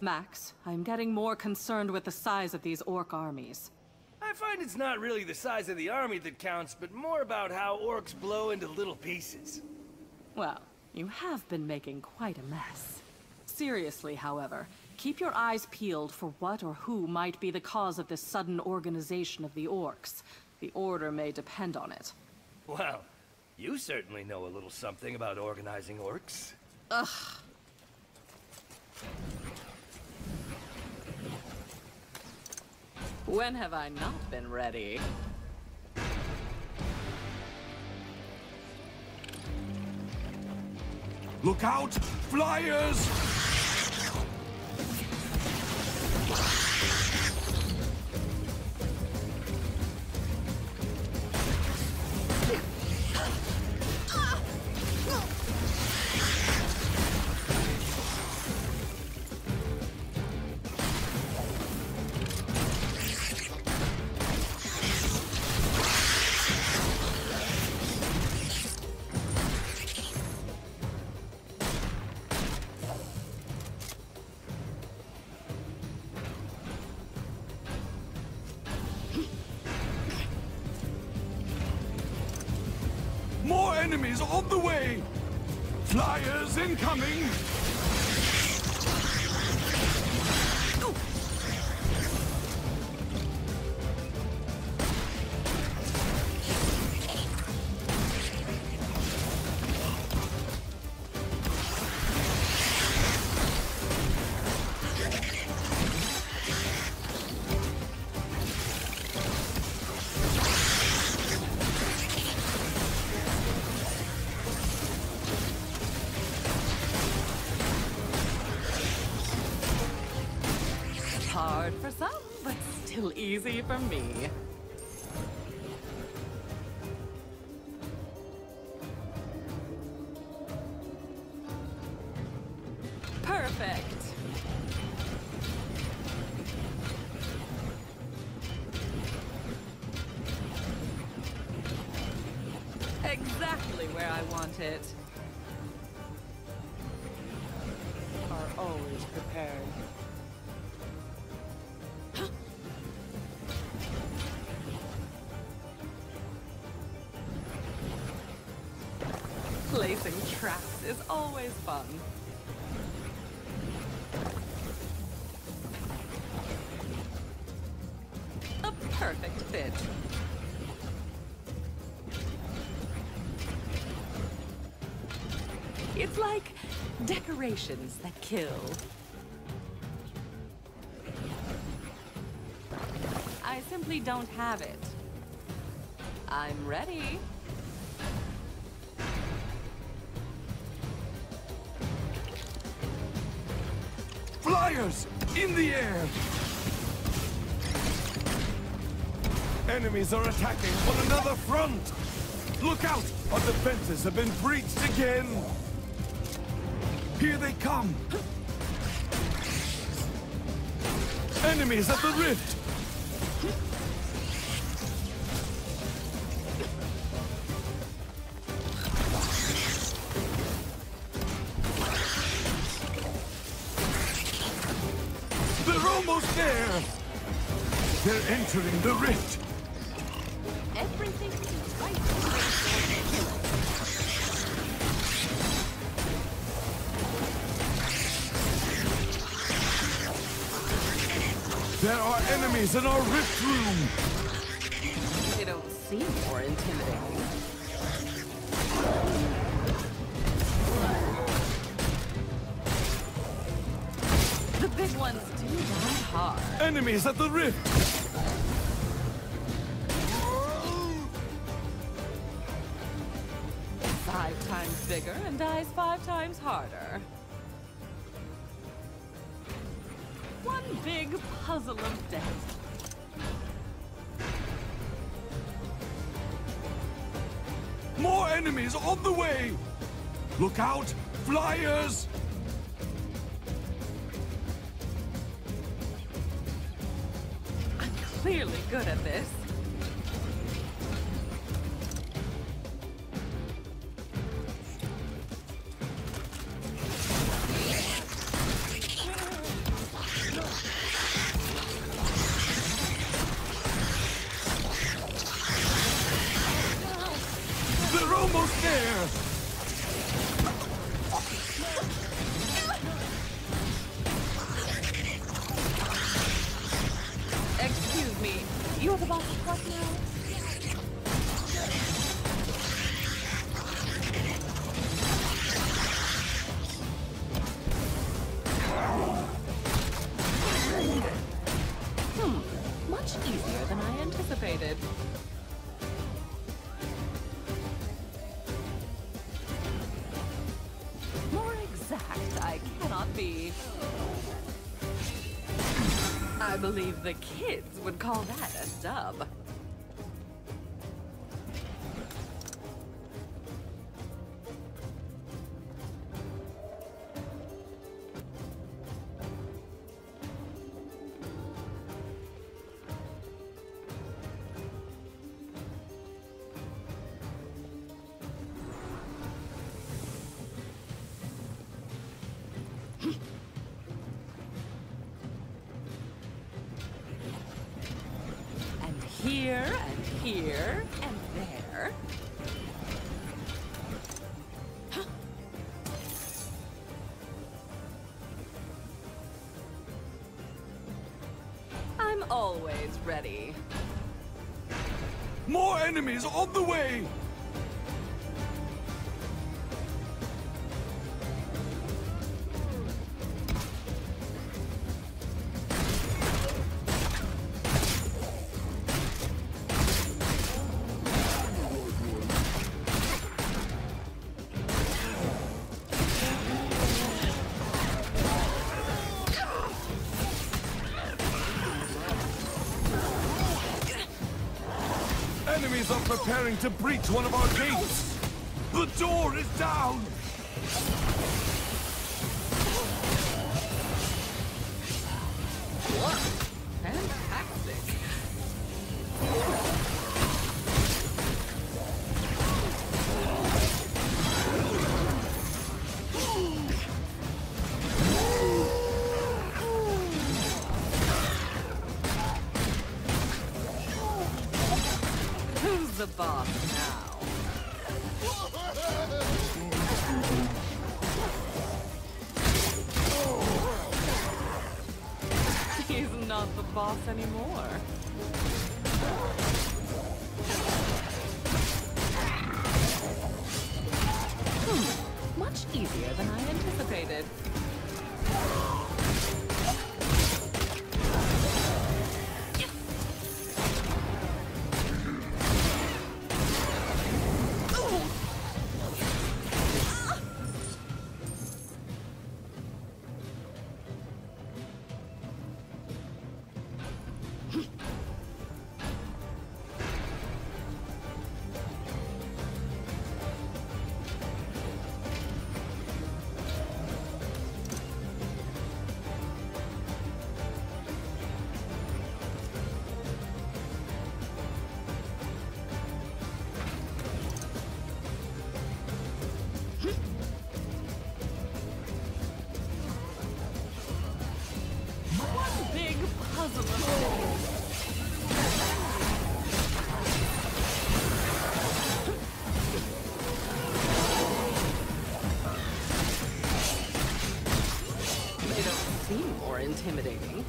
Max, I'm getting more concerned with the size of these orc armies. I find it's not really the size of the army that counts, but more about how orcs blow into little pieces. Well, you have been making quite a mess. Seriously, however, keep your eyes peeled for what or who might be the cause of this sudden organization of the orcs. The order may depend on it. Well, you certainly know a little something about organizing orcs. Ugh. When have I not been ready? Look out! Flyers! More enemies on the way! Flyers incoming! Hard for some, but still easy for me. Perfect. Exactly where I want it. Are always prepared. Placing traps is always fun. A perfect fit. It's like decorations that kill. I simply don't have it. I'm ready. Flyers! In the air! Enemies are attacking on another front! Look out! Our defenses have been breached again! Here they come! Enemies at the rift! They're almost there! They're entering the rift! Everything is right. There are enemies in our rift room! They don't seem more intimidating. The big ones do die hard. Enemies at the rift! 5 times bigger and dies 5 times harder. One big puzzle of death. More enemies on the way! Look out! Flyers! I'm clearly good at this. almost there! Excuse me, you're the boss of what now? Much easier than I anticipated. More exact I cannot be. I believe the kids would call that a dub. Here, and here, and there. Huh. I'm always ready. More enemies on the way! Enemies are preparing to breach one of our gates! The door is down! What? Fantastic. Who's the boss now? He's not the boss anymore. Much easier than I anticipated. Big puzzle of things. They don't seem more intimidating.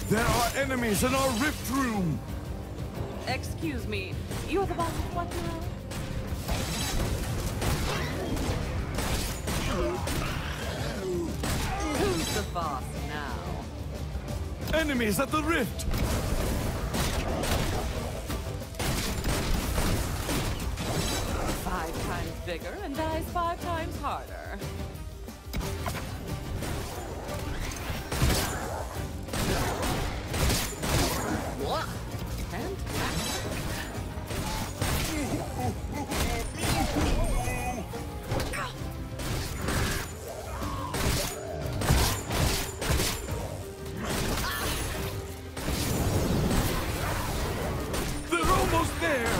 There are enemies in our rift room! Excuse me, you're the boss of what now? Who's the boss now? Enemies at the rift! 5 times bigger and dies 5 times harder. What? Fantastic. They're almost there!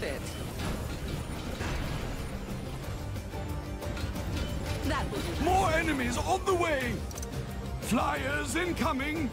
it. That will do. More enemies on the way! Flyers incoming!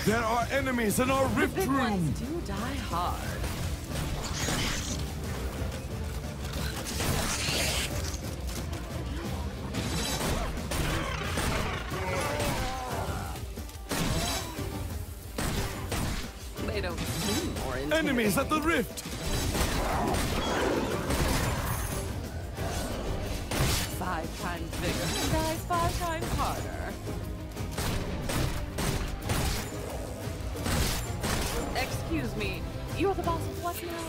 There are enemies in our rift Big room! ones do die hard. They don't seem more intimidating. Enemies at the rift! 5 times bigger and dies 5 times harder. Excuse me, you're the boss of what now?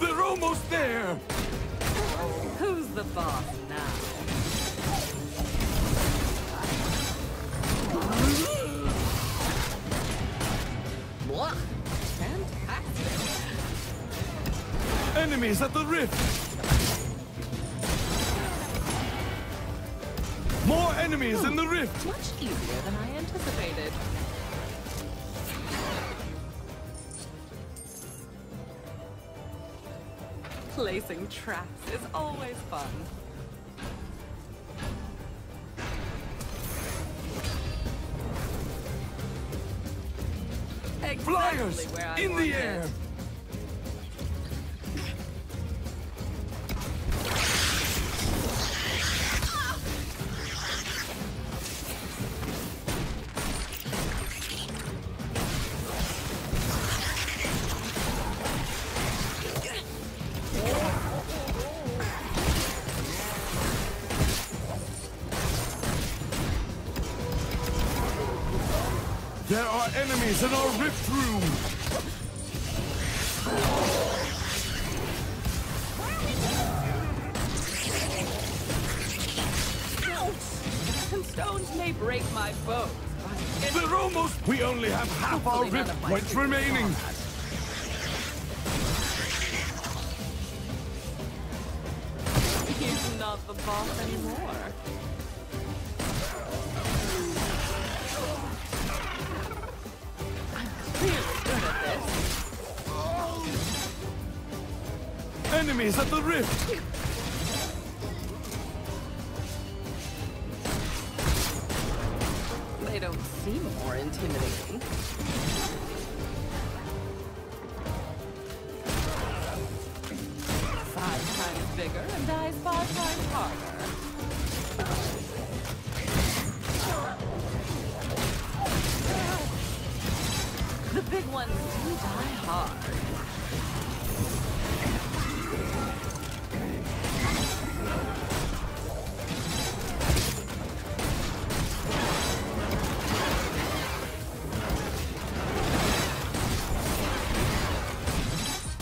They're almost there! Who's the boss now? What? Fantastic. Enemies at the rift! More enemies in the rift! Much easier than I anticipated. Placing traps is always fun. Flyers! Exactly where I In the wanted air! it. There are enemies in our rift room! Some stones may break my bones, but They're almost... We only have half our hopefully none rift of my points fingers remaining! saw that. He's not the boss anymore. I'm really good at this. Enemies at the rift! They don't seem more intimidating. Five times bigger and dies 5 times harder. The big ones do die hard.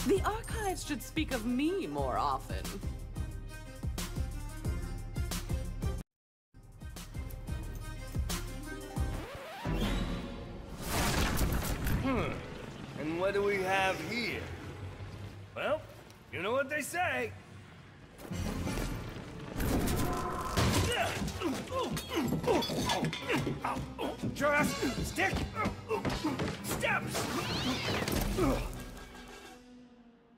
The archives should speak of me more often. And what do we have here? Well, you know what they say. Just stick. Steps.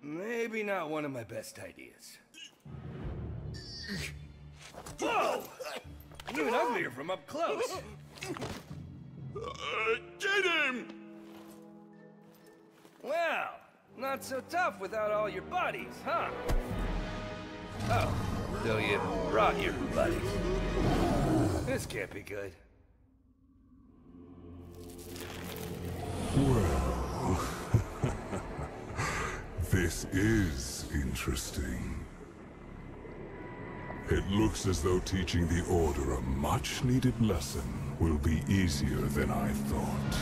Maybe not one of my best ideas. Whoa! Even uglier from up close. Get him! Well, not so tough without all your buddies, huh? Oh, so you brought your buddies. This can't be good. This is interesting. It looks as though teaching the Order a much-needed lesson will be easier than I thought.